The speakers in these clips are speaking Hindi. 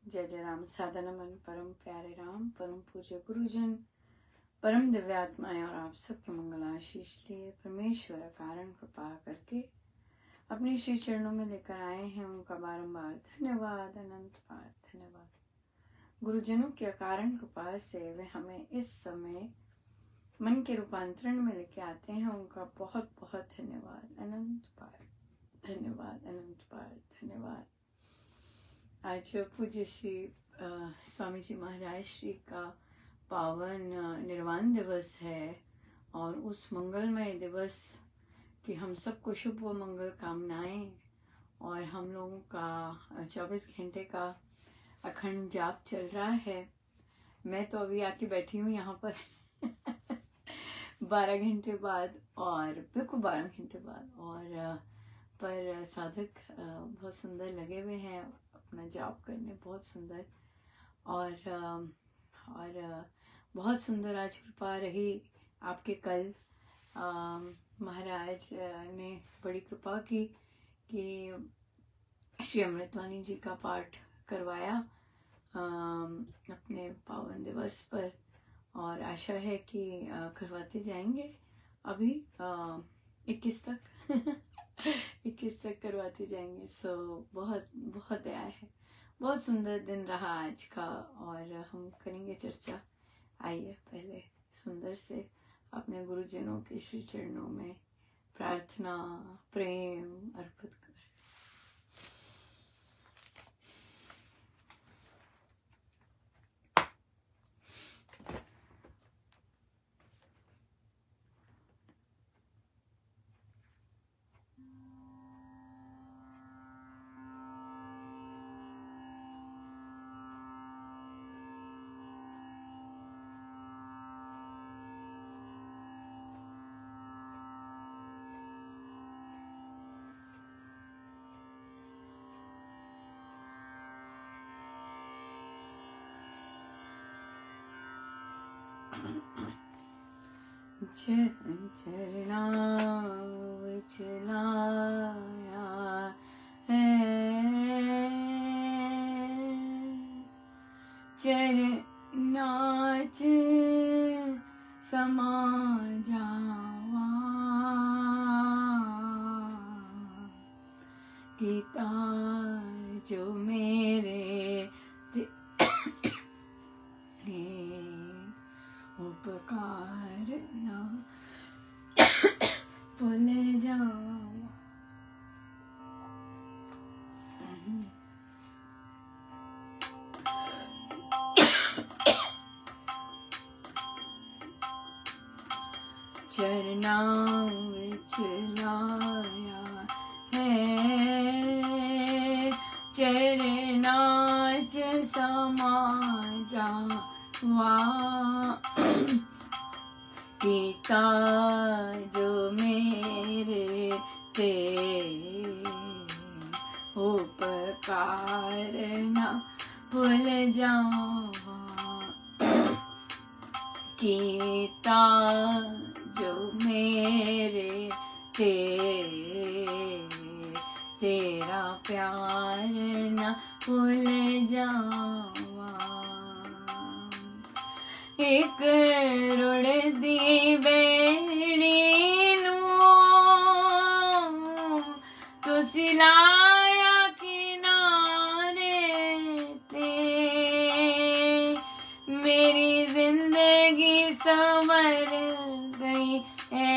जय जय राम। साधना मन परम प्यारे राम, परम पूज्य गुरुजन, परम दिव्यात्माएं और आप सबके मंगल आशीष लिए परमेश्वर कारण कृपा करके अपने श्री चरणों में लेकर आए हैं। उनका बारंबार धन्यवाद, अनंत बार धन्यवाद। गुरुजनों की अकारण कृपा से वे हमें इस समय मन के रूपांतरण में लेके आते हैं। उनका बहुत बहुत धन्यवाद, अनंत बार धन्यवाद, अनंत बार धन्यवाद। आज पूज्य श्री स्वामी जी महाराज श्री का पावन निर्वाण दिवस है और उस मंगलमय दिवस की हम सबको शुभ व मंगल कामनाएं। और हम लोगों का 24 घंटे का अखंड जाप चल रहा है। मैं तो अभी आके बैठी हूँ यहाँ पर 12 घंटे बाद, और बिल्कुल 12 घंटे बाद, और पर साधक बहुत सुंदर लगे हुए हैं अपना जाप करने, बहुत सुंदर। और बहुत सुंदर आज कृपा रही आपके कल महाराज ने बड़ी कृपा की कि श्री अमृतवाणी जी का पाठ करवाया अपने पावन दिवस पर, और आशा है कि करवाते जाएंगे अभी 21 तक 21 तक करवाते जाएंगे। सो बहुत बहुत दया है। बहुत सुंदर दिन रहा आज का और हम करेंगे चर्चा। आइए पहले सुंदर से अपने गुरुजनों के श्री चरणों में प्रार्थना प्रेम अर्पित करें। चरना चलाया है, चरनाच समा जावा, गीता जो मेरे उपकार ना भूल जाओ। चरना विच लाया है, चरना च समा जावा, गीता जो मेरे ते उपकार न भूल जावा, गीता जो मेरे ते तेरा प्यार न भूल जावा। एक रुड़दी बेड़ी नू तू सिलाया किनारे ते, मेरी जिंदगी संवर गई है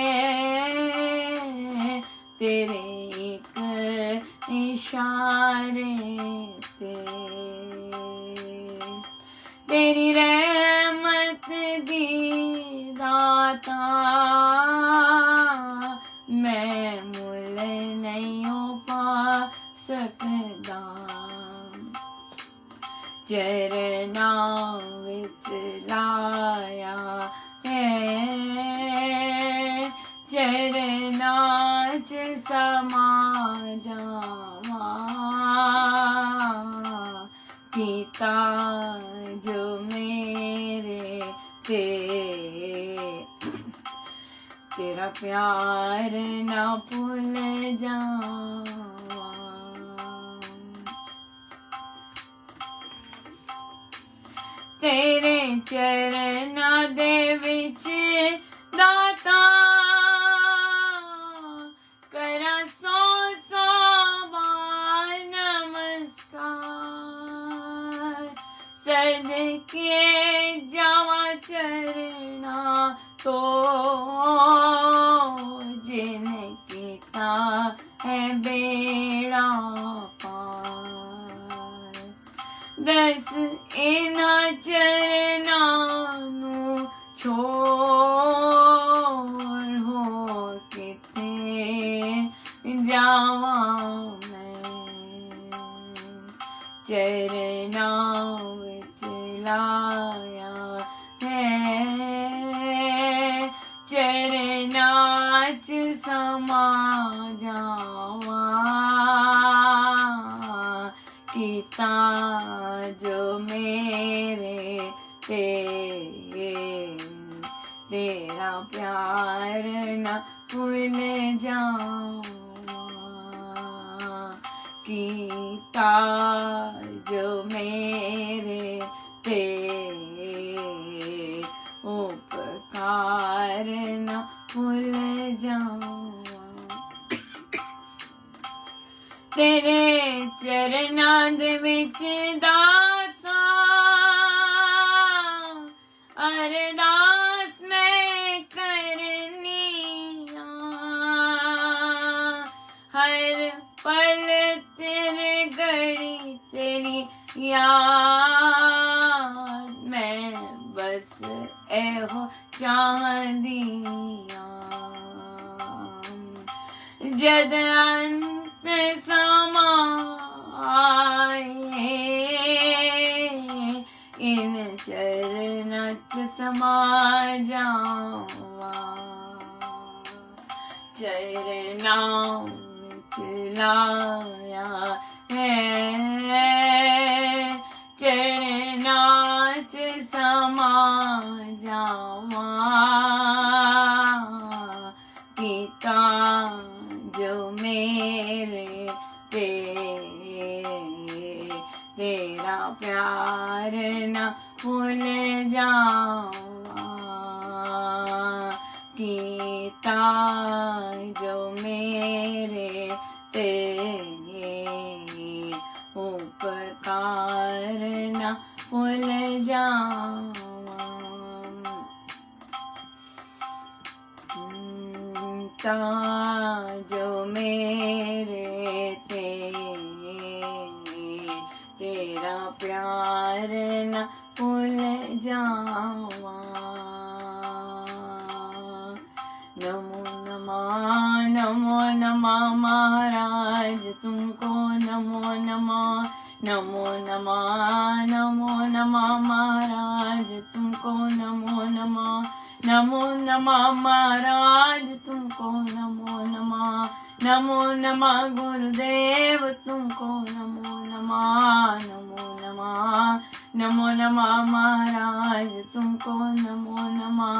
तेरे एक इशारे ते। तेरी रहमत दी दाता मैं मुल नहीं पा सकदा, चरना विच लाया है, चरना च समा जावा, गीता जो मेरे ते तेरा प्यार ना भूल जावा। तेरे चरना दे विच दाता करा सौ सौ बार नमस्कार सदके जावा चरना तो जिन कीता है बेड़ा पार दस इना चरना नू छोड़ हो किथे जावा मैं चरना विच लाया है चरना च समा जावा कीता जो मेरे ते तेरा प्यार न भूल जावा कीता जो मेरे ते उपकार न भूल जावा तेरे चरना दे विच दाता अरदास मैं करनी हर पल तेरे गड़ी तेरी याद मैं बस एहो चाहदी जद अंत समा आए इन चरणा च समा जावा चरना च लाया है चरना च समा जावा पिता जो मेरे तेरा प्यार न भूल जावा कीता जो मेरे ते उपकार न भूल जावा जो मेरे ते तेरा प्यार न भूल जावा नमो नमः महाराज तुमको नमो नमः महाराज तुमको नमो नमः महाराज तुमको नमो नमः गुरुदेव तुमको नमो नमः महाराज तुमको नमो नमः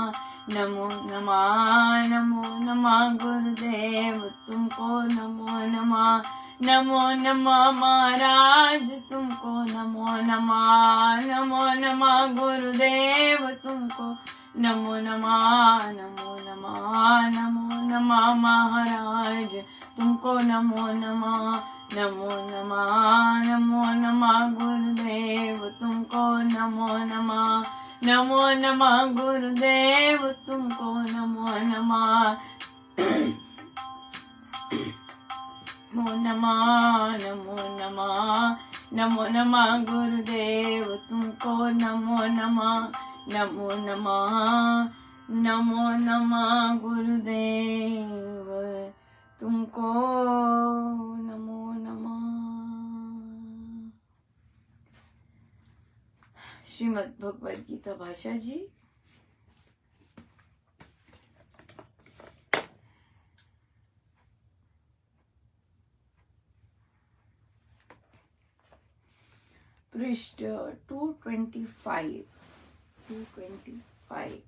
गुरुदेव तुमको नमो नमः महाराज तुमको नमो नमः गुरुदेव तुमको नमो नमः महाराज तुमको नमो नमः गुरुदेव तुमको नमो नमः गुरुदेव तुमको नमो नमः गुरुदेव तुमको नमो नमः गुरुदेव तुमको नमो नमः। श्रीमद् भगवद गीता भाषा जी। पृष्ठ 225 225।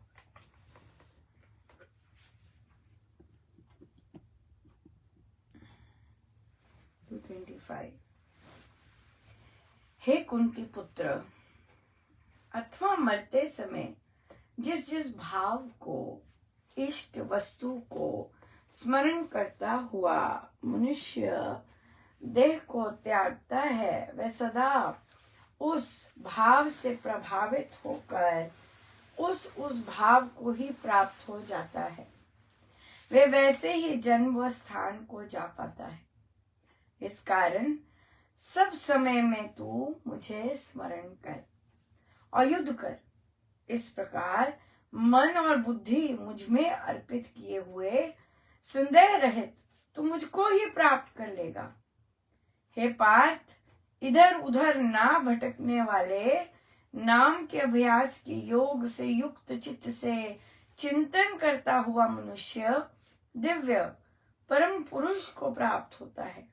हे कुंती पुत्र, अथवा मरते समय जिस जिस भाव को, इष्ट वस्तु को स्मरण करता हुआ मनुष्य देह को त्यागता है, वह सदा उस भाव से प्रभावित होकर उस भाव को ही प्राप्त हो जाता है। वे वैसे ही जन्म व स्थान को जा पाता है। इस कारण सब समय में तू मुझे स्मरण कर और युद्ध कर। इस प्रकार मन और बुद्धि मुझ में अर्पित किए हुए संदेह रहित तू मुझको ही प्राप्त कर लेगा। हे पार्थ, इधर उधर ना भटकने वाले नाम के अभ्यास के योग से युक्त चित्त से चिंतन करता हुआ मनुष्य दिव्य परम पुरुष को प्राप्त होता है।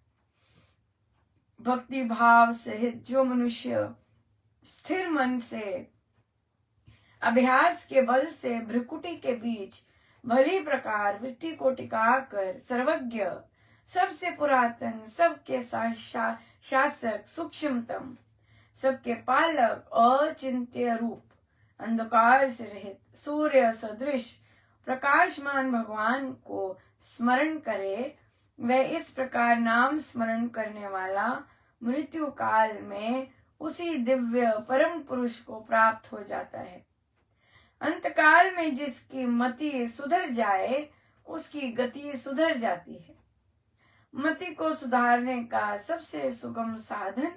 भक्ति भाव सहित जो मनुष्य स्थिर मन से अभ्यास के बल से भ्रिकुटी के बीच भली प्रकार वृत्ति को टिकाकर सर्वज्ञ, सबसे पुरातन, सबके शासक, सूक्ष्मतम, सबके पालक, अचिंत्य रूप, अंधकार से रहित, सूर्य सदृश प्रकाशमान भगवान को स्मरण करे, वह इस प्रकार नाम स्मरण करने वाला मृत्यु काल में उसी दिव्य परम पुरुष को प्राप्त हो जाता है। अंतकाल में जिसकी मति सुधर जाए उसकी गति सुधर जाती है। मति को सुधारने का सबसे सुगम साधन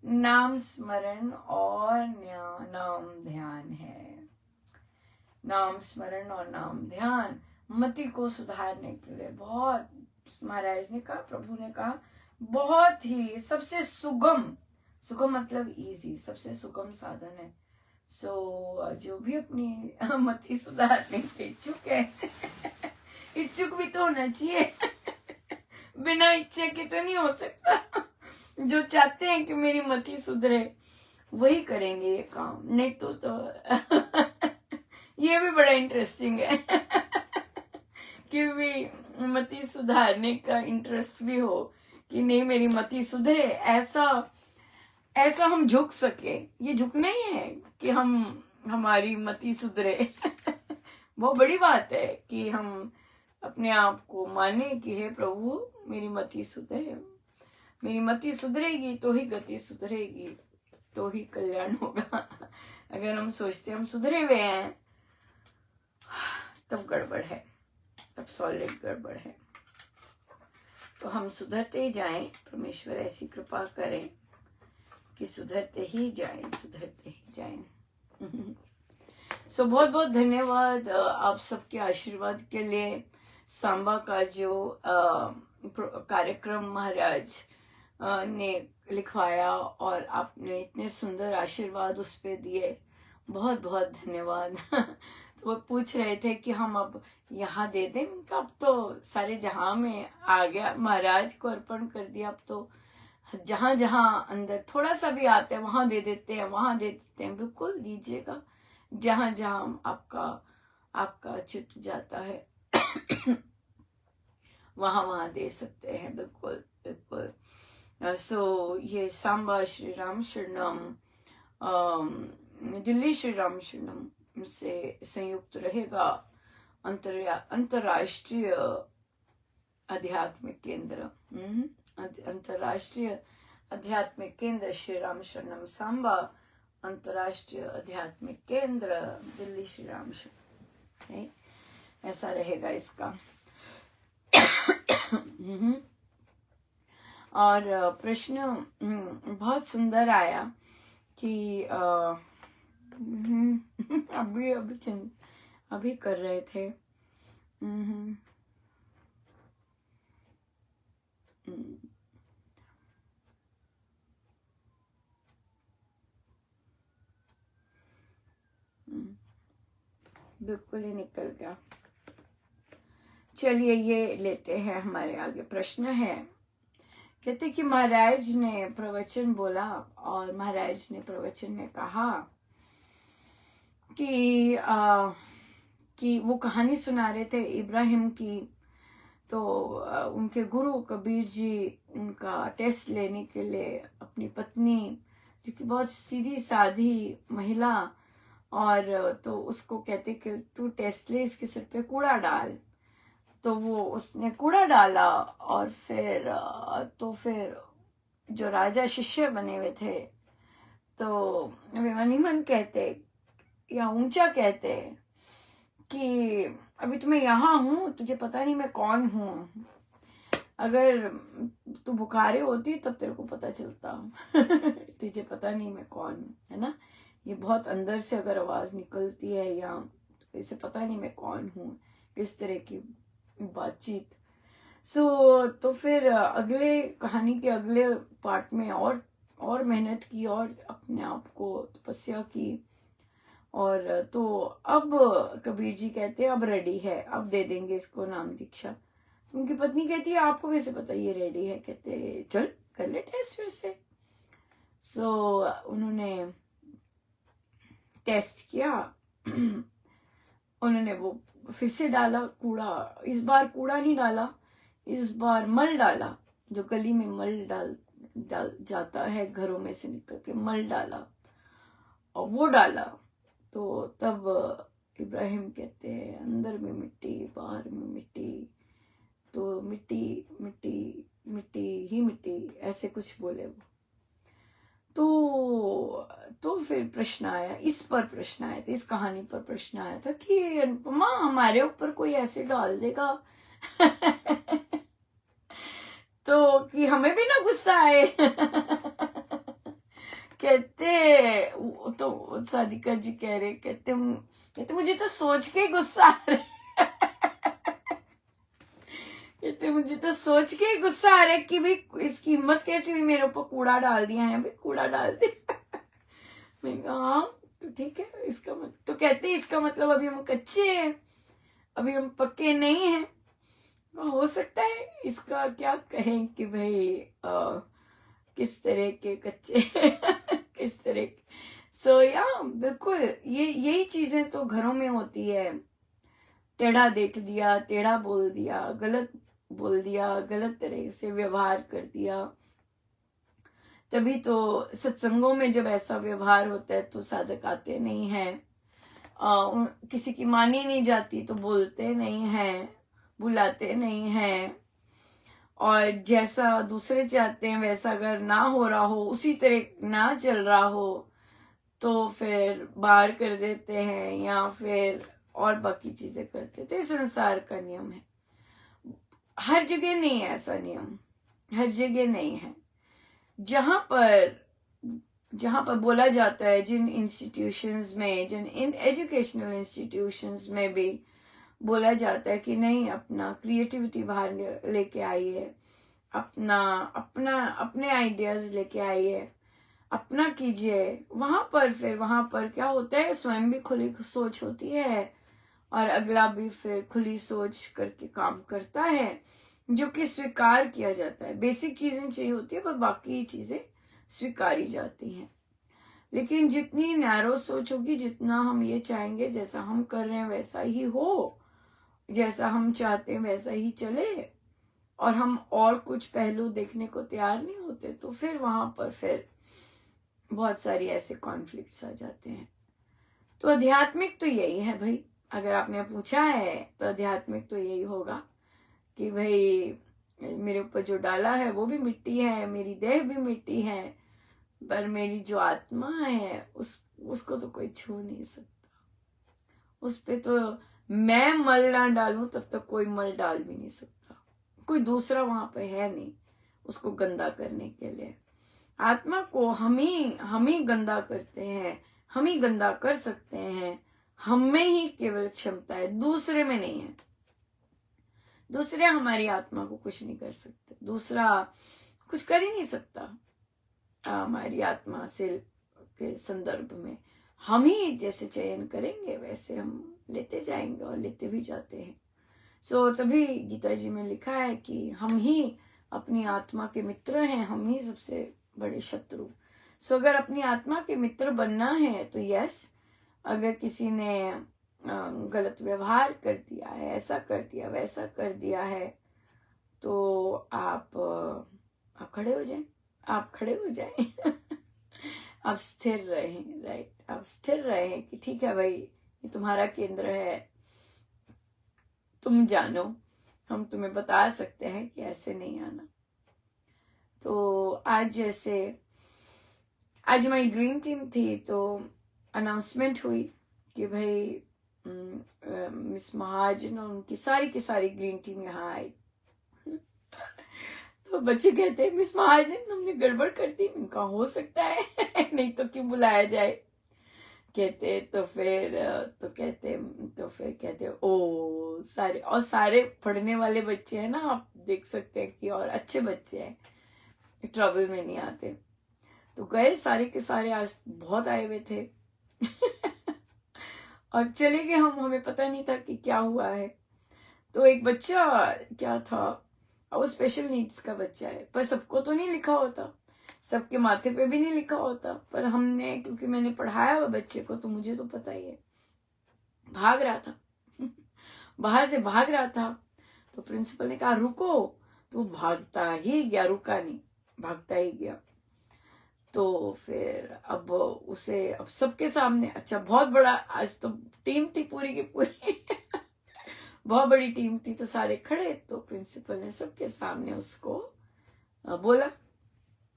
नाम स्मरण और नाम ध्यान है। नाम स्मरण और नाम ध्यान मति को सुधारने के लिए बहुत, महाराज ने कहा, प्रभु ने कहा, बहुत ही सबसे सुगम मतलब इजी, सबसे सुगम साधन है। जो भी अपनी मति सुधारने के इच्छुक है इच्छुक भी तो होना चाहिए बिना इच्छा के तो नहीं हो सकता। जो चाहते हैं कि मेरी मति सुधरे वही करेंगे ये काम, नहीं तो ये भी बड़ा इंटरेस्टिंग है कि भी मति सुधारने का इंटरेस्ट भी हो कि नहीं मेरी मति सुधरे, ऐसा हम झुक सके। ये झुकना ही है कि हमारी मति सुधरे बहुत बड़ी बात है कि हम अपने आप को माने कि हे प्रभु मेरी मति सुधरे, मेरी मति सुधरेगी तो ही गति सुधरेगी, तो ही कल्याण होगा। अगर हम सोचते हम सुधरे हुए हैं तब गड़बड़ है, तब सॉलिड गड़बड़ है। तो हम सुधरते ही जाएं, परमेश्वर ऐसी कृपा करें कि सुधरते ही जाएं। बहुत बहुत धन्यवाद आप सबके आशीर्वाद के लिए। सांबा का जो कार्यक्रम महाराज ने लिखवाया और आपने इतने सुंदर आशीर्वाद उस पे दिए, बहुत बहुत धन्यवाद। तो वो पूछ रहे थे कि हम अब यहाँ दे दें, अब तो सारे जहां में आ गया, महाराज को अर्पण कर दिया, अब तो जहां जहां अंदर थोड़ा सा भी आता है वहां दे देते हैं, वहां दे देते हैं। बिल्कुल दीजिएगा, जहां जहां आपका चित्त जाता है वहां दे सकते हैं, बिल्कुल बिल्कुल। ये सांबा श्री राम शरणम, दिल्ली श्री राम शरणम से संयुक्त रहेगा अंतर्राष्ट्रीय आध्यात्मिक केंद्र, अंतर्राष्ट्रीय आध्यात्मिक केंद्र श्री राम शरणम सांबा, अंतर्राष्ट्रीय आध्यात्मिक केंद्र दिल्ली श्री राम शरणम, ऐसा रहेगा इसका। और प्रश्न बहुत सुंदर आया कि अभी कर रहे थे। बिल्कुल ही निकल गया। चलिए ये लेते हैं, हमारे आगे प्रश्न है। कहते कि महाराज ने प्रवचन बोला और महाराज ने प्रवचन में कहा कि वो कहानी सुना रहे थे इब्राहिम की। तो उनके गुरु कबीर जी उनका टेस्ट लेने के लिए अपनी पत्नी, जो कि बहुत सीधी साधी महिला और तो उसको कहते कि तू टेस्ट ले, इसके सिर पे कूड़ा डाल। तो वो उसने कूड़ा डाला और फिर जो राजा शिष्य बने हुए थे तो वे मन ही मन कहते या ऊंचा कहते कि अभी तो मैं यहाँ हूँ, तुझे पता नहीं मैं कौन हूँ। अगर तू बुखारे होती तब तेरे को पता चलता तुझे पता नहीं मैं कौन हूँ, है ना। ये बहुत अंदर से अगर आवाज निकलती है या इसे पता नहीं मैं कौन हूँ, इस तरह की बातचीत। तो फिर अगले कहानी के अगले पार्ट में और मेहनत की और अपने आप को तपस्या की। और तो अब कबीर जी कहते हैं अब रेडी है, अब दे देंगे इसको नाम दीक्षा। उनकी पत्नी कहती है आपको कैसे पता ये रेडी है? कहते चल कर ले टेस्ट फिर से। उन्होंने टेस्ट किया उन्होंने वो फिर से डाला कूड़ा। इस बार कूड़ा नहीं डाला, इस बार मल डाला। जो गली में मल डाल जाता है घरों में से निकल के, मल डाला और वो डाला। तो तब इब्राहिम कहते हैं अंदर में मिट्टी बाहर में मिट्टी, तो मिट्टी मिट्टी मिट्टी ही मिट्टी, ऐसे कुछ बोले वो। तो फिर प्रश्न आया, इस पर प्रश्न आया था, इस कहानी पर प्रश्न आया था कि अनुपमा हमारे ऊपर कोई ऐसे डाल देगा तो कि हमें भी ना गुस्सा आए कहते तो सादिका जी कह रहे, कहते मुझे तो सोच के गुस्सा आ रहा कहते मुझे तो सोच के गुस्सा आ रहा है कि भाई इसकी हिम्मत कैसे हुई, मेरे ऊपर कूड़ा डाल दिया है, भाई कूड़ा डाल दिया मैं कहा हाँ तो ठीक है, इसका तो कहते इसका मतलब अभी हम कच्चे हैं, अभी हम पक्के नहीं हैं। हो सकता है इसका क्या कहें कि भाई किस तरह के कच्चे किस तरह के। या बिल्कुल यही चीजें तो घरों में होती है। टेढ़ा देख दिया, टेढ़ा बोल दिया, गलत बोल दिया, गलत तरह से व्यवहार कर दिया। तभी तो सत्संगों में जब ऐसा व्यवहार होता है तो साधक आते नहीं हैं। किसी की मानी नहीं जाती तो बोलते नहीं हैं, बुलाते नहीं हैं। और जैसा दूसरे चाहते हैं वैसा अगर ना हो रहा हो, उसी तरह ना चल रहा हो तो फिर बाहर कर देते हैं या फिर और बाकी चीजें करते। तो ये संसार का नियम है, हर जगह नहीं है ऐसा नियम, हर जगह नहीं है। जहां पर बोला जाता है, जिन इंस्टीट्यूशंस में, जिन इन एजुकेशनल इंस्टीट्यूशंस में भी बोला जाता है कि नहीं अपना क्रिएटिविटी बाहर लेके आइए, अपने आइडियाज लेके आइए, अपना कीजिए, वहां पर क्या होता है, स्वयं भी खुली सोच होती है और अगला भी फिर खुली सोच करके काम करता है, जो कि स्वीकार किया जाता है। बेसिक चीजें चाहिए होती है पर बाकी चीजें स्वीकारी जाती हैं। लेकिन जितनी नैरो सोच होगी, जितना हम ये चाहेंगे जैसा हम कर रहे हैं वैसा ही हो, जैसा हम चाहते हैं वैसा ही चले, और हम और कुछ पहलू देखने को तैयार नहीं होते, तो फिर वहां पर फिर बहुत सारी ऐसे कॉन्फ्लिक्ट्स आ जाते हैं। तो आध्यात्मिक तो यही है भाई, अगर आपने पूछा है तो आध्यात्मिक तो यही होगा कि भाई मेरे ऊपर जो डाला है वो भी मिट्टी है, मेरी देह भी मिट्टी है, पर मेरी जो आत्मा है उसको तो कोई छू नहीं सकता। उस पे तो मैं मल ना डालूं तब तक कोई मल डाल भी नहीं सकता, कोई दूसरा वहां पे है नहीं उसको गंदा करने के लिए। आत्मा को हम ही गंदा करते हैं, हम ही गंदा कर सकते हैं, हम में ही केवल क्षमता है, दूसरे में नहीं है। दूसरे हमारी आत्मा को कुछ नहीं कर सकते, दूसरा कुछ कर ही नहीं सकता हमारी आत्मा से के संदर्भ में। हम ही जैसे चयन करेंगे वैसे हम लेते जाएंगे और लेते भी जाते हैं। तभी गीता जी में लिखा है कि हम ही अपनी आत्मा के मित्र हैं, हम ही सबसे बड़े शत्रु। अगर अपनी आत्मा के मित्र बनना है तो यस, अगर किसी ने गलत व्यवहार कर दिया है, ऐसा कर दिया वैसा कर दिया है, तो आप खड़े हो जाएं, आप खड़े हो जाएं आप स्थिर रहें, राइट, आप स्थिर रहें कि ठीक है भाई, ये तुम्हारा केंद्र है, तुम जानो, हम तुम्हें बता सकते हैं कि ऐसे नहीं आना। तो आज जैसे आज हमारी ग्रीन टीम थी, तो अनाउंसमेंट हुई कि भाई मिस महाजन और उनकी सारी की सारी ग्रीन टीम यहाँ आई। तो बच्चे कहते हैं मिस महाजन हमने गड़बड़ कर दी। इनका हो सकता है नहीं तो क्यों बुलाया जाए। कहते तो फिर कहते ओ सारे पढ़ने वाले बच्चे हैं ना, आप देख सकते हैं कि और अच्छे बच्चे हैं, ट्रबल में नहीं आते। तो गए सारे के सारे, आज बहुत आए हुए थे और चले गए। हमें पता नहीं था कि क्या हुआ है। तो एक बच्चा क्या था, वो स्पेशल नीड्स का बच्चा है, पर सबको तो नहीं लिखा होता, सबके माथे पे भी नहीं लिखा होता, पर हमने, क्योंकि मैंने पढ़ाया हुआ बच्चे को, तो मुझे तो पता ही है। भाग रहा था बाहर से भाग रहा था। तो प्रिंसिपल ने कहा रुको, तो भागता ही गया, रुका नहीं, भागता ही गया। तो फिर अब सबके सामने, अच्छा बहुत बड़ा आज तो टीम थी पूरी की पूरी बहुत बड़ी टीम थी, तो सारे खड़े। तो प्रिंसिपल ने सबके सामने उसको बोला,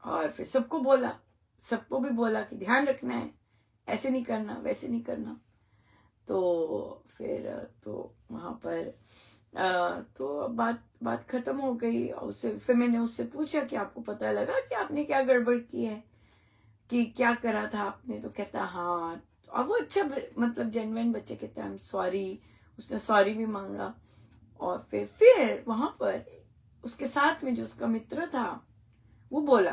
और फिर सबको भी बोला कि ध्यान रखना है, ऐसे नहीं करना, वैसे नहीं करना। तो फिर तो वहां पर तो बात खत्म हो गई। फिर मैंने उससे पूछा कि आपको पता लगा कि आपने क्या गड़बड़ की है, कि क्या करा था आपने। तो कहता हाँ। और वो अच्छा, मतलब जेन्युइन बच्चे, कहते हैं आई एम सॉरी। उसने सॉरी भी मांगा। और फिर वहां पर उसके साथ में जो उसका मित्र था, वो बोला,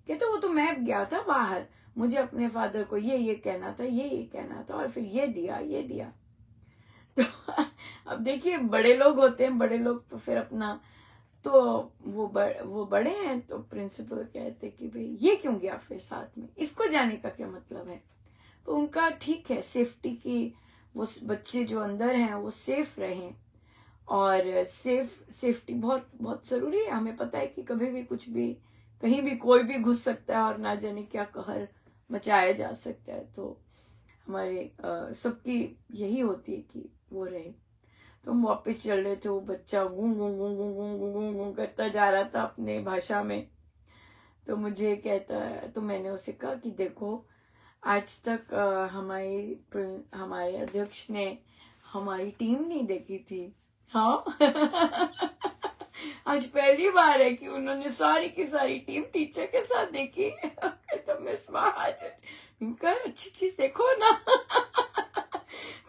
कहते वो तो मैं गया था बाहर, मुझे अपने फादर को ये कहना था, ये कहना था, और फिर ये दिया। तो अब देखिए, बड़े लोग होते हैं, बड़े लोग तो फिर अपना, तो वो बड़े हैं। तो प्रिंसिपल कहते कि भाई ये क्यों गया फिर साथ में, इसको जाने का क्या मतलब है। तो उनका ठीक है, सेफ्टी की, वो बच्चे जो अंदर हैं वो सेफ रहें, और सेफ्टी बहुत बहुत जरूरी है। हमें पता है कि कभी भी कुछ भी, कहीं भी कोई भी घुस सकता है और ना जाने क्या कहर मचाया जा सकता है। तो हमारे सबकी यही होती है कि वो रहे। तो हम वापस चल रहे थे, वो बच्चा गूं गूं गूं गूं गूं गूं गूं गूं करता जा रहा था अपने भाषा में। तो मुझे कहता है, तो मैंने उसे कहा कि देखो, आज तक हमारे अध्यक्ष ने हमारी टीम नहीं देखी थी, हाँ आज पहली बार है कि उन्होंने सारी की सारी टीम टीचर के साथ देखी तो मिस महाजन, इनका अच्छी चीज देखो ना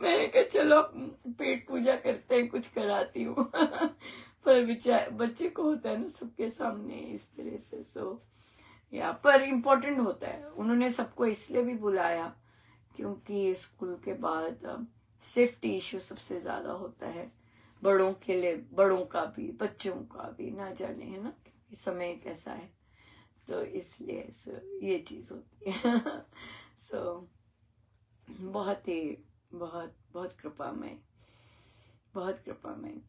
मैंने कहा चलो पेट पूजा करते हैं, कुछ कराती हूँ पर बच्चे को होता है ना सबके सामने इस तरह से। पर इम्पोर्टेंट होता है। उन्होंने सबको इसलिए भी बुलाया क्योंकि स्कूल के बाद सेफ्टी इश्यू सबसे ज्यादा होता है, बड़ों के लिए, बड़ों का भी, बच्चों का भी, ना जाने, है ना, कि समय कैसा है। तो इसलिए ये चीज होती है बहुत ही बहुत कृपामय, बहुत कृपामय।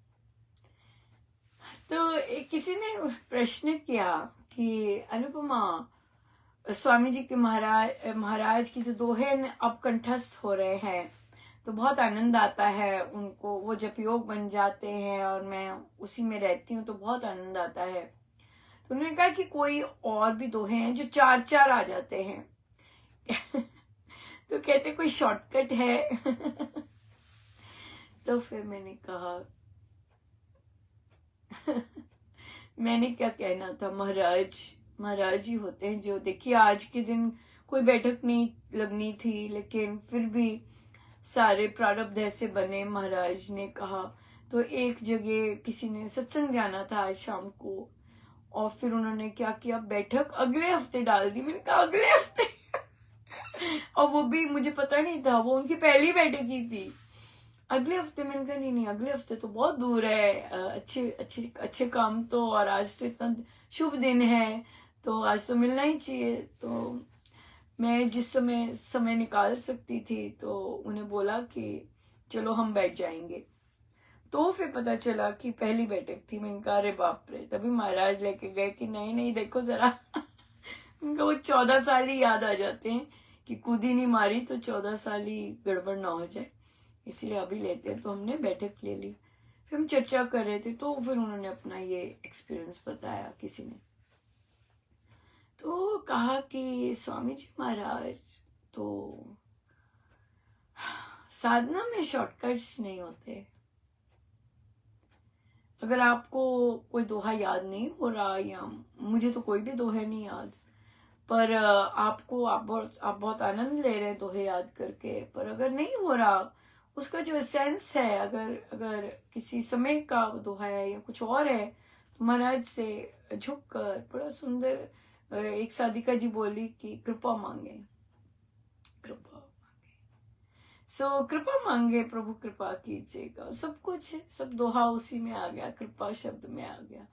तो किसी ने प्रश्न किया कि अनुपमा, स्वामी जी के महाराज की जो दोहे अब कंठस्थ हो रहे हैं, तो बहुत आनंद आता है उनको, वो जब योग बन जाते हैं और मैं उसी में रहती हूँ तो बहुत आनंद आता है। तो उन्होंने कहा कि कोई और भी दोहे हैं जो 4-4 आ जाते हैं तो कहते कोई शॉर्टकट है तो फिर मैंने कहा मैंने क्या कहना था, महाराज ही होते हैं जो, देखिए आज के दिन कोई बैठक नहीं लगनी थी, लेकिन फिर भी सारे प्रारब्ध ऐसे बने, महाराज ने कहा। तो एक जगह किसी ने सत्संग जाना था आज शाम को, और फिर उन्होंने क्या किया, बैठक अगले हफ्ते डाल दी। मैंने कहा अगले हफ्ते और वो भी मुझे पता नहीं था, वो उनकी पहली बैठक ही थी, अगले हफ्ते। मैंने कहा नहीं, अगले हफ्ते तो बहुत दूर है, अच्छे काम तो, और आज तो इतना शुभ दिन है, तो आज तो मिलना ही चाहिए। तो मैं जिस समय निकाल सकती थी, तो उन्हें बोला कि चलो हम बैठ जाएंगे। तो फिर पता चला कि पहली बैठक थी। मैंने कहा अरे बाप रे, तभी महाराज लेके गए कि नहीं देखो जरा उनका वो 14 साल ही याद आ जाते हैं कि कूद ही नहीं मारी तो 14 साल ही गड़बड़ ना हो जाए, इसलिए अभी लेते हैं। तो हमने बैठक ले ली, फिर हम चर्चा कर रहे थे, तो फिर उन्होंने अपना ये एक्सपीरियंस बताया किसी ने। तो कहा कि स्वामी जी महाराज, तो साधना में शॉर्टकट्स नहीं होते। अगर आपको कोई दोहा याद नहीं हो रहा, या मुझे तो कोई भी दोहे नहीं याद, पर आप बहुत आनंद ले रहे हैं दोहे याद करके, पर अगर नहीं हो रहा उसका जो सेंस है, अगर किसी समय का दोहा है या कुछ और है, तो महाराज से झुक कर बड़ा सुंदर एक साधिका जी बोली कि कृपा मांगे, कृपा मांगे। कृपा मांगे, प्रभु कृपा कीजिएगा, सब कुछ है, सब दोहा उसी में आ गया, कृपा शब्द में आ गया।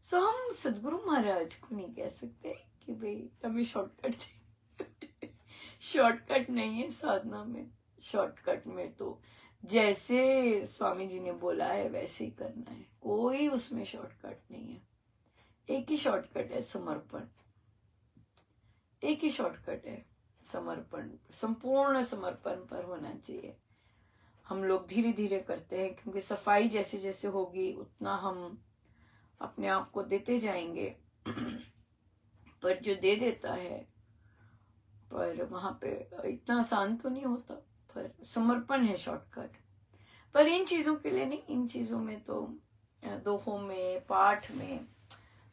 हम सदगुरु महाराज को नहीं कह सकते कि भाई हमें शॉर्टकट शॉर्टकट नहीं है साधना में। शॉर्टकट में तो जैसे स्वामी जी ने बोला है वैसे ही करना है, कोई उसमें शॉर्टकट नहीं है। एक ही शॉर्टकट है समर्पण, एक ही शॉर्टकट है समर्पण, संपूर्ण समर्पण पर होना चाहिए। हम लोग धीरे धीरे करते हैं, क्योंकि सफाई जैसे जैसे होगी उतना हम अपने आप को देते जाएंगे। पर जो दे देता है, पर वहां पे इतना आसान तो नहीं होता, पर समर्पण है शॉर्टकट। पर इन चीजों के लिए नहीं, इन चीजों में तो दोहों में, पाठ में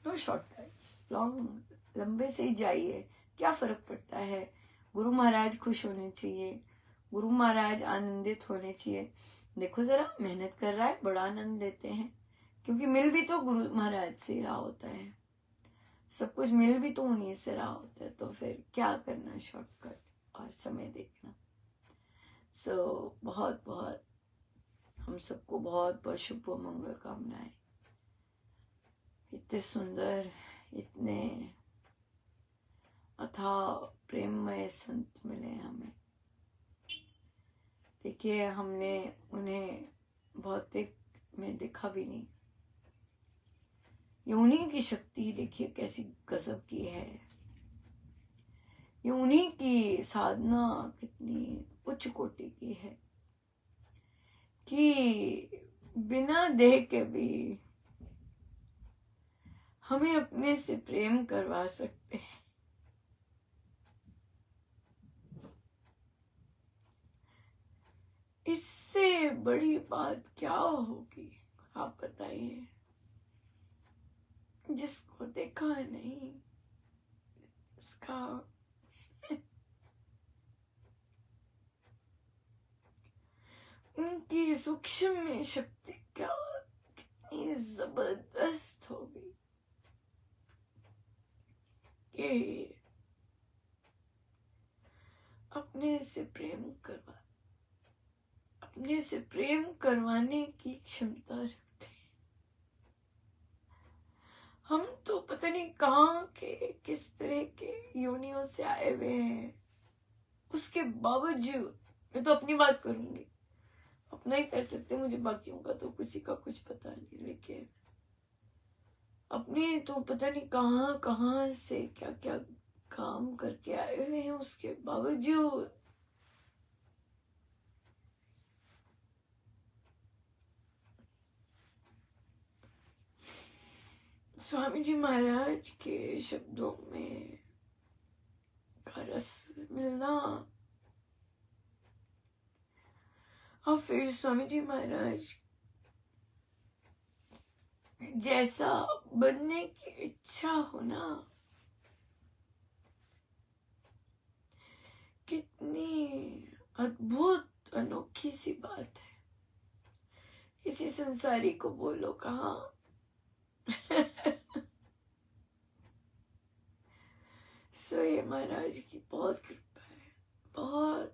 नो शॉर्टकट्स, लॉन्ग लंबे से ही जाइए, क्या फर्क पड़ता है। गुरु महाराज खुश होने चाहिए, गुरु महाराज आनंदित होने चाहिए। देखो जरा, मेहनत कर रहा है, बड़ा आनंद लेते हैं, क्योंकि मिल भी तो गुरु महाराज से रहा होता है, सब कुछ मिल भी तो उन्हीं से रहा होता है, तो फिर क्या करना शॉर्टकट और समय देखना। बहुत बहुत हम सबको बहुत बहुत शुभ मंगल कामनाएं। इतने सुंदर, इतने अथाह प्रेममय संत मिले हमें। देखिए, हमने उन्हें भौतिक में देखा भी नहीं, ये उन्हीं की शक्ति देखिए कैसी गजब की है, ये उन्हीं की साधना कितनी उच्च कोटि की है कि बिना देह के भी हमें अपने से प्रेम करवा सकते हैं। इससे बड़ी बात क्या होगी, आप बताइए। जिसको देखा नहीं, इसका उनकी सूक्ष्म में शक्ति क्या कितनी जबरदस्त होगी कि अपने से प्रेम करवाने की क्षमता रखते हैं। हम तो पता नहीं कहाँ के, किस तरह के योनियों से आए हुए हैं, उसके बावजूद, मैं तो अपनी बात करूंगी, अपना ही कर सकते, मुझे बाकियों का तो किसी का कुछ पता नहीं, लेकिन अपने तो पता नहीं कहाँ कहाँ से क्या क्या काम करके आए हुए हैं, उसके बावजूद स्वामी जी महाराज के शब्दों में का रस मिलना, और फिर स्वामी जी महाराज जैसा बनने की इच्छा होना, कितनी अद्भुत अनोखी सी बात है। किसी संसारी को बोलो कहाँ ये महाराज की बहुत कृपा है, बहुत।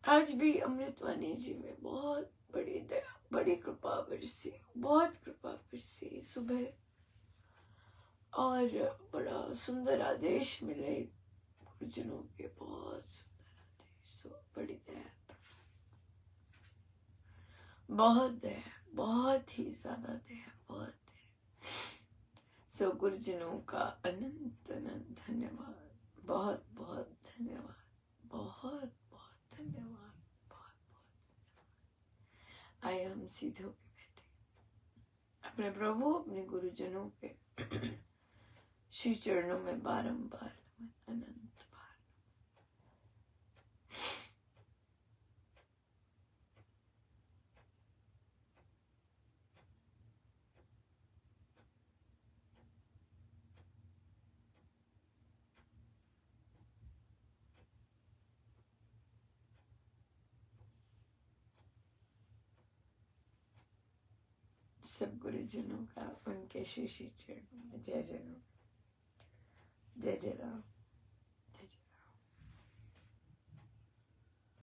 आज भी अमृतवाणी जी में बहुत बड़ी दया, बड़ी कृपा बरसी, बहुत कृपा बरसी सुबह, और बड़ा सुंदर आदेश मिले गुरुजनों के, बहुत सुंदर आदेश, बड़ी दया, बहुत दया, बहुत ही ज्यादा दया, बहुत दया। सो गुरुजनों का अनंत अनंत धन्यवाद, बहुत बहुत धन्यवाद, बहुत बहुत धन्यवाद, बहुत बहुत। आइए हम सीधे होके बैठे, अपने प्रभु अपने गुरुजनों के श्री चरणों में बारंबार नमन, अनंत बार। सब गुरुजनों का उनके श्री श्री चरणों में जय जय राम, जय जय राम।